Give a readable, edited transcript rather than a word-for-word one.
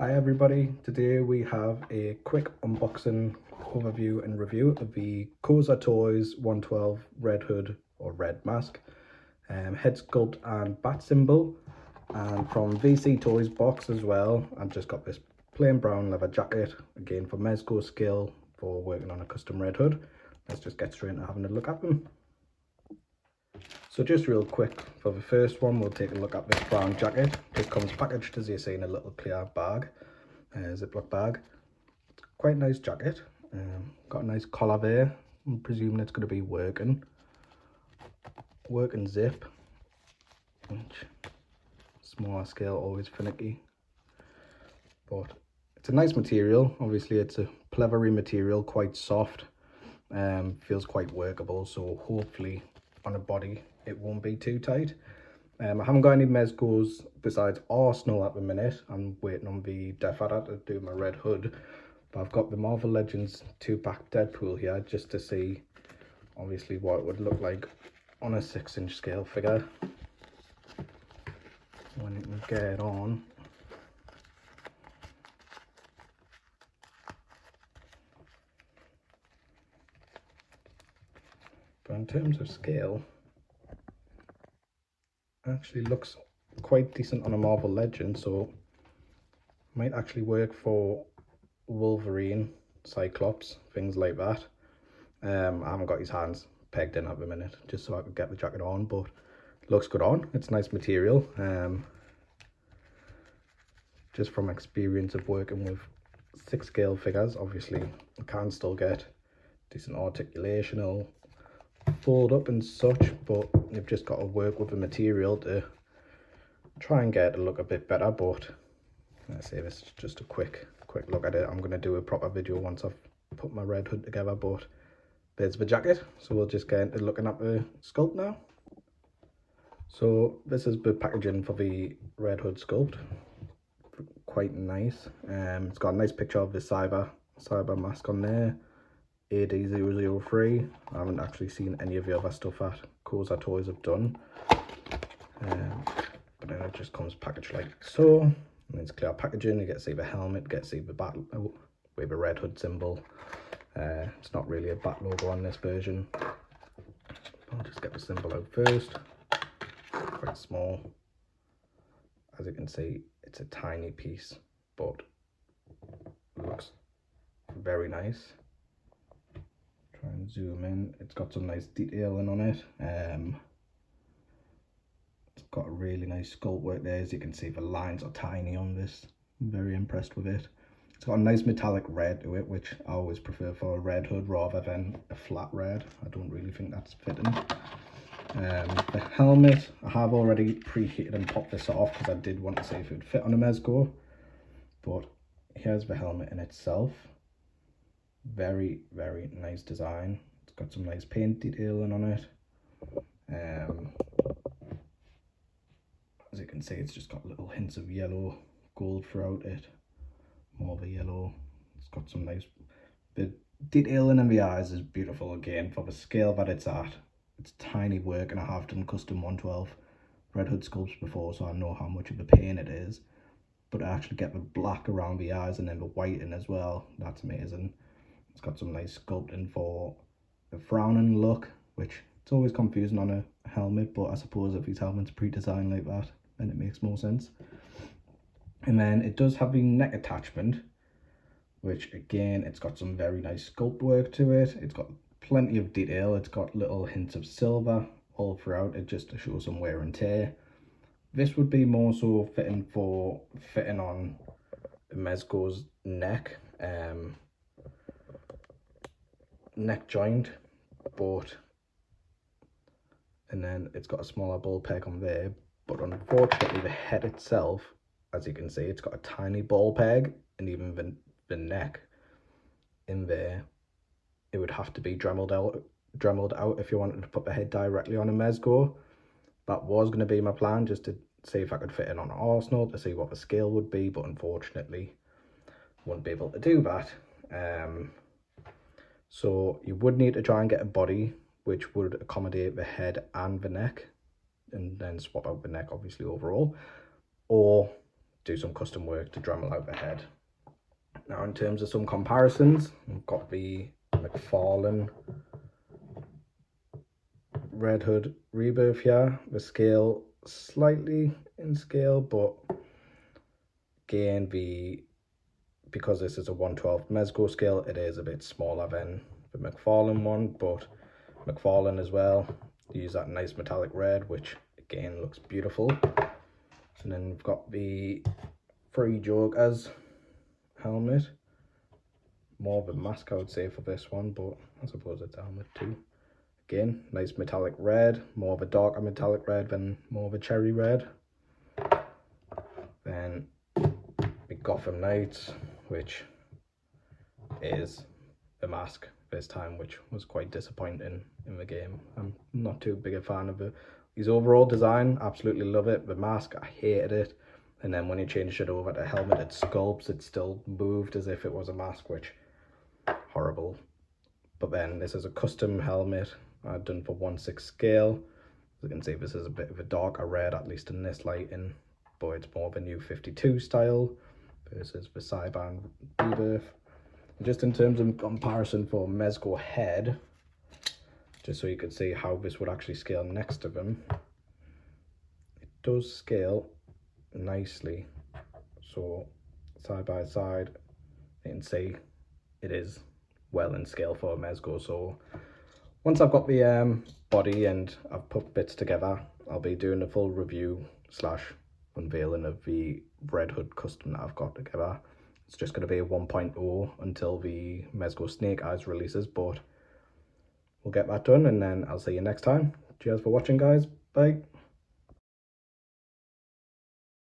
Hi everybody, today we have a quick unboxing, overview and review of the Cosertoys 112 Red Hood or Red Mask, head sculpt and bat symbol, and from VCTOYSBOX as well. I've just got this plain brown leather jacket, again for mezco skill for working on a custom Red Hood. Let's just get straight into having a look at them. So just real quick, for the first one we'll take a look at this brown jacket. It comes packaged, as you see, in a little clear bag, Ziploc bag. It's quite a nice jacket, got a nice collar there. I'm presuming it's going to be working zip, which smaller scale always finicky, but it's a nice material. Obviously it's a pleathery material, quite soft, feels quite workable, so hopefully on a body it won't be too tight. I haven't got any mezcos besides Arsenal at the minute. I'm waiting on the Def Adder to do my Red Hood, but I've got the Marvel Legends 2-pack Deadpool here just to see obviously what it would look like on a 6-inch scale figure when it would get on. But in terms of scale, actually looks quite decent on a Marvel Legend, so might actually work for Wolverine, Cyclops, things like that. I haven't got his hands pegged in at the minute just so I could get the jacket on, but it looks good on. It's nice material. Just from experience of working with 6 scale figures, obviously I can still get decent articulation, fold up and such, but you've just got to work with the material to try and get it to look a bit better. But let's say this is just a quick look at it. I'm going to do a proper video once I've put my Red Hood together, but there's the jacket. So we'll just get into looking at the sculpt now. So this is the packaging for the Red Hood sculpt. Quite nice. It's got a nice picture of the cyber mask on there, AD003. I haven't actually seen any of the other stuff that Cosertoys have done, but then it just comes packaged like so, and it's clear packaging. You get to see the helmet, get to see the bat with the Red Hood symbol. It's not really a bat logo on this version. I'll just get the symbol out first. Quite small, as you can see. It's a tiny piece, but it looks very nice. Try and zoom in. It's got some nice detailing on it. It's got a really nice sculpt work there. As you can see, the lines are tiny on this. I'm very impressed with it. It's got a nice metallic red to it, which I always prefer for a Red Hood rather than a flat red. I don't really think that's fitting. The helmet, I have already preheated and popped this off because I did want to see if it would fit on a mezco. But here's the helmet in itself. Very, very nice design. It's got some nice paint detailing on it. As you can see, it's just got little hints of yellow, gold throughout it. More of a yellow. It's got some nice, the detailing in the eyes is beautiful again for the scale that it's at. It's tiny work, and I have done custom 112 Red Hood sculpts before, so I know how much of a pain it is. But to actually get the black around the eyes and then the white in as well, that's amazing. It's got some nice sculpting for the frowning look, which it's always confusing on a helmet, but I suppose if his helmet's pre-designed like that, then it makes more sense. And then it does have the neck attachment, which again, it's got some very nice sculpt work to it. It's got plenty of detail. It's got little hints of silver all throughout it just to show some wear and tear. This would be more so fitting on the mezco's neck, neck joint, but and then it's got a smaller ball peg on there, but unfortunately the head itself, as you can see, it's got a tiny ball peg, and even the neck in there, it would have to be dremeled out if you wanted to put the head directly on a mezco. That was going to be my plan, just to see if I could fit it on an Arsenal to see what the scale would be, but unfortunately wouldn't be able to do that. So you would need to try and get a body which would accommodate the head and the neck, and then swap out the neck obviously overall, or do some custom work to Dremel out the head. Now in terms of some comparisons, we've got the McFarlane Red Hood Rebirth here. The scale slightly in scale, but again, because this is a 1/12 mezco scale, it is a bit smaller than the McFarlane one, but McFarlane as well use that nice metallic red, which again looks beautiful. And then we've got the Three Jokers helmet, more of a mask I would say for this one, but I suppose it's a helmet too. Again, nice metallic red, more of a darker metallic red than more of a cherry red. Then the Gotham Knights, which is a mask this time, which was quite disappointing in the game. I'm not too big a fan of it. His overall design, absolutely love it. The mask, I hated it. And then when you changed it over to helmet, it sculpts, it still moved as if it was a mask, which horrible. But then this is a custom helmet I've done for 1/6 scale. As you can see, this is a bit of a darker red, at least in this lighting, but it's more of a new 52 style versus the Cyber Rebirth. Just in terms of comparison for mezco head, just so you could see how this would actually scale next to them, it does scale nicely. So side by side, you can see it is well in scale for a mezco. So once I've got the body and I've put bits together, I'll be doing a full review / unveiling of the Red Hood custom that I've got together. It's just going to be a 1.0 until the mezco Snake Eyes releases, but we'll get that done and then I'll see you next time. Cheers for watching, guys. Bye.